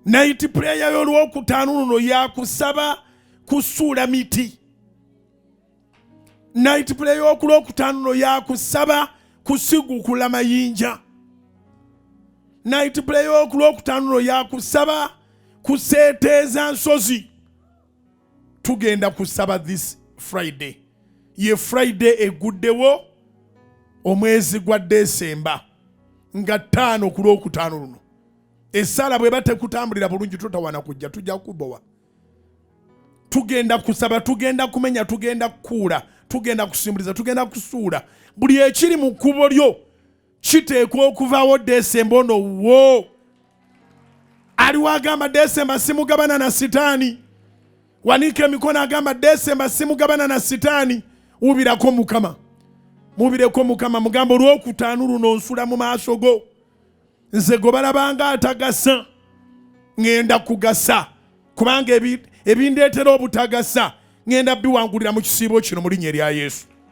Night prayer y'olwokutaano luno yakusaba kusuula miti. Night prayer y'okulwokutaano luno yakusaba kusigukula mayinja. Night prayer y'okulwokutaano luno yakusaba kuseeteeza nsozi. Tugenda kusaba this Friday. Ye Friday eguddewo omwezi gwa December nga 5 ku lwokutaano luno. Essala bwe batekutambulira bulungi tutawana kujja tujja kubowa. Tugenda kusaba, tugenda kumenya, tugenda kukuula, tugenda kusimbuliza, tugenda kusuula. Buli ekiri mu kkubo lyo kiteekwa okuvaawo December ono wo. Aliwo agamba December simugabana na sitaani. Wanika emikono agamba December simugabana na sitaani. Mubirako Mukama. Mubireko Mukama mugambo olwokutaano luno nsula mu maaso go. Nze gobalabanga atagasa ngenda kugasa kubanga ebindeetera obutagasa ngenda biwangulira mu kisiibo kino mu linnya lya Yesu.